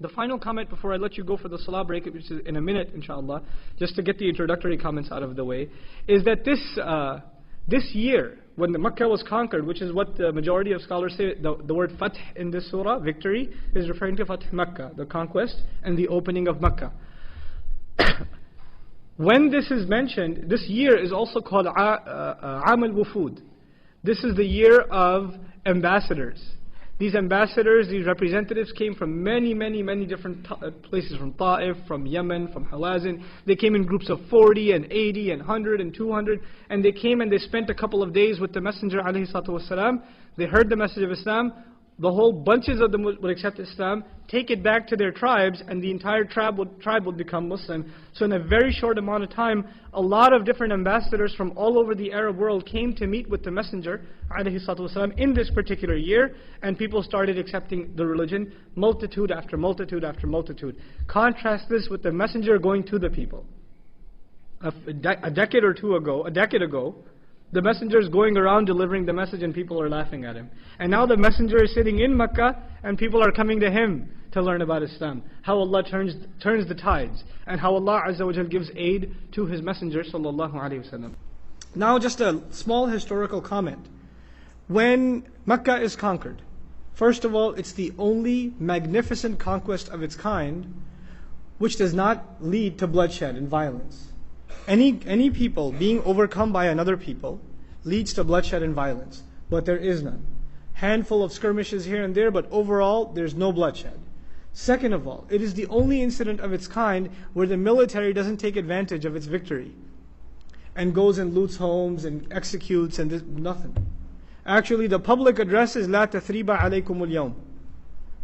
The final comment before I let you go for the salah break, which is in a minute inshallah, just to get the introductory comments out of the way, is that this year, when the Makkah was conquered, which is what the majority of scholars say, the word Fath in this surah, victory, is referring to Fath Makkah, the conquest and the opening of Makkah. When this is mentioned, this year is also called Aam al-Wufud. This is the year of ambassadors. These ambassadors, these representatives came from many different places, from Ta'if, from Yemen, from Hawazin. They came in groups of 40 and 80 and 100 and 200, and they came and they spent a couple of days with the Messenger ﷺ. They heard the message of Islam. The whole bunches of them would accept Islam, take it back to their tribes, and the entire tribe would become Muslim. So in a very short amount of time, a lot of different ambassadors from all over the Arab world came to meet with the Messenger ﷺ in this particular year, and people started accepting the religion, multitude after multitude after multitude. Contrast this with the Messenger going to the people. A decade ago, the Messenger is going around delivering the message and people are laughing at him. And now the Messenger is sitting in Makkah and people are coming to him to learn about Islam. How Allah turns the tides, and how Allah Azza wa Jal gives aid to His Messenger sallallahu alaihi wasallam. Now just a small historical comment. When Makkah is conquered, first of all, it's the only magnificent conquest of its kind which does not lead to bloodshed and violence. Any people being overcome by another people leads to bloodshed and violence, but there is none. Handful of skirmishes here and there, but overall there's no bloodshed. Second of all, it is the only incident of its kind where the military doesn't take advantage of its victory and goes and loots homes and executes and nothing. Actually, the public address is لا تثريب عليكم اليوم.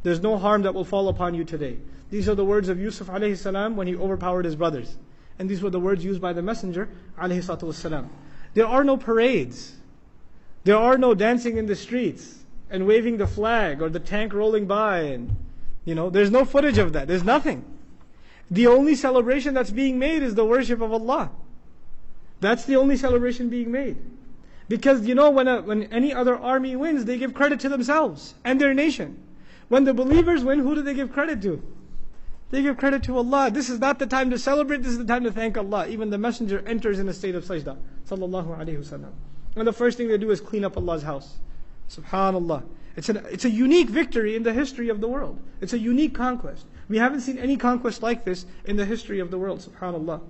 There's no harm that will fall upon you today. These are the words of Yusuf alayhi salam when he overpowered his brothers. And these were the words used by the Messenger alayhi salatu wasalam. There are no parades. There are no dancing in the streets and waving the flag or the tank rolling by, and there's no footage of that. There's nothing. The only celebration that's being made is the worship of Allah. That's the only celebration being made. Because when any other army wins, they give credit to themselves and their nation. When the believers win, who do they give credit to? They give credit to Allah. This is not the time to celebrate, this is the time to thank Allah. Even the Messenger enters in a state of sajda, sallallahu alayhi wasallam. And the first thing they do is clean up Allah's house. Subhanallah. It's a unique victory in the history of the world. It's a unique conquest. We haven't seen any conquest like this in the history of the world, subhanallah.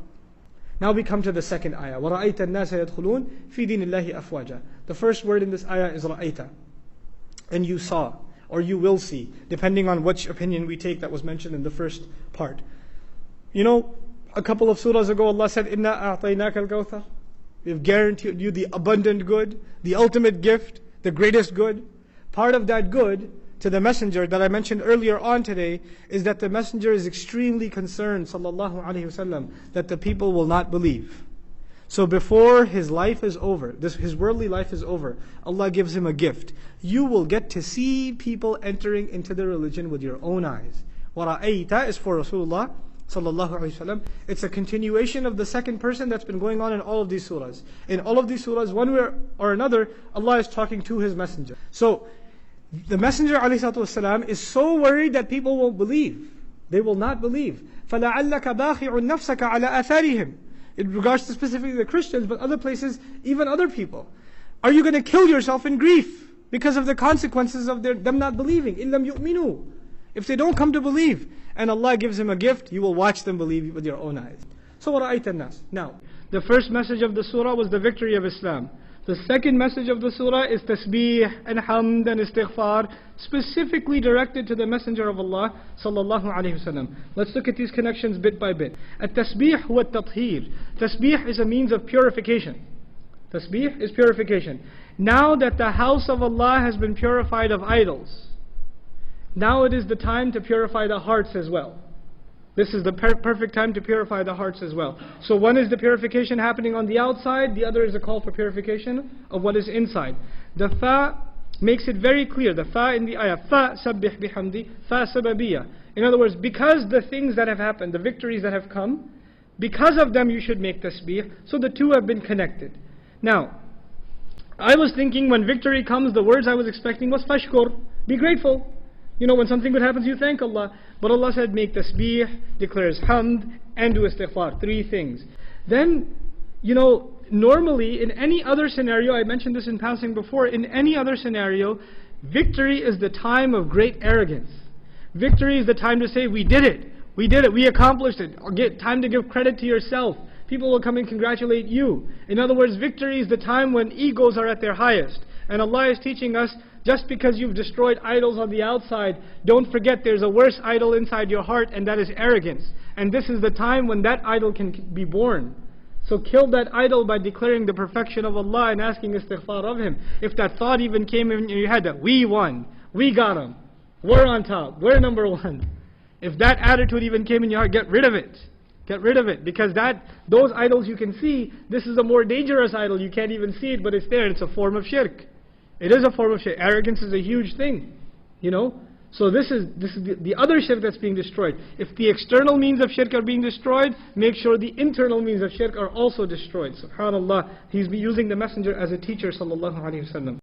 Now we come to the second ayah. وَرَأَيْتَ النَّاسَ يَدْخُلُونَ فِي دِينِ اللَّهِ أَفْوَاجًا. The first word in this ayah is رَأَيْتَ. And you saw, or you will see, depending on which opinion we take that was mentioned in the first part. A couple of surahs ago Allah said, إِنَّا أَعْطَيْنَاكَ الْكَوْثَرَ. We have guaranteed you the abundant good, the ultimate gift, the greatest good. Part of that good to the Messenger that I mentioned earlier on today is that the Messenger is extremely concerned, sallallahu alaihi wasallam, that the people will not believe. So before his life is over, his worldly life is over, Allah gives him a gift. You will get to see people entering into the religion with your own eyes. وَرَأَيْتَ is for Rasulullah sallallahu alaihi wasallam. It's a continuation of the second person that's been going on in all of these surahs. In all of these surahs, one way or another, Allah is talking to His Messenger. So the Messenger ﷺ is so worried that people won't believe. They will not believe. فَلَعَلَّكَ بَاخِعُ نَفْسَكَ عَلَى آثَارِهِمْ. In regards to specifically the Christians, but other places, even other people. Are you going to kill yourself in grief because of the consequences of them not believing? إِن لَمْ يُؤْمِنُوا. If they don't come to believe, and Allah gives him a gift, you will watch them believe with your own eyes. So وَرَأَيْتَ النَّاسِ. Now, the first message of the surah was the victory of Islam. The second message of the surah is tasbih and hamd and istighfar, specifically directed to the Messenger of Allah sallallahu alaihi wasallam. Let's look at these connections bit by bit. At-tasbih huwa at-tathhir. Tasbih is a means of purification. Tasbih is purification. Now that the house of Allah has been purified of idols, now it is the time to purify the hearts as well. This is the perfect time to purify the hearts as well. So one is the purification happening on the outside, the other is a call for purification of what is inside. The fa makes it very clear, the fa in the ayah, fa sabbih bihamdi, fa sababiyya. In other words, because the things that have happened, the victories that have come, because of them you should make tasbih, so the two have been connected. Now, I was thinking when victory comes, the words I was expecting was fashkur, be grateful. You know, when something good happens, you thank Allah. But Allah said, make tasbih, declare His hamd, and do istighfar. 3 things. Then, you know, normally in any other scenario, I mentioned this in passing before, in any other scenario, victory is the time of great arrogance. Victory is the time to say, we did it, we accomplished it. Or time to give credit to yourself. People will come and congratulate you. In other words, victory is the time when egos are at their highest. And Allah is teaching us, just because you've destroyed idols on the outside, don't forget there's a worse idol inside your heart, and that is arrogance. And this is the time when that idol can be born. So kill that idol by declaring the perfection of Allah and asking istighfar of Him. If that thought even came in your head that we won, we got Him, we're on top, we're number one. If that attitude even came in your heart, get rid of it. Get rid of it. Because those idols you can see, this is a more dangerous idol. You can't even see it, but it's there. It's a form of shirk. It is a form of shirk. Arrogance is a huge thing. You know? So this is the other shirk that's being destroyed. If the external means of shirk are being destroyed, make sure the internal means of shirk are also destroyed. SubhanAllah, he's using the messenger as a teacher, sallallahu alaihi wasallam.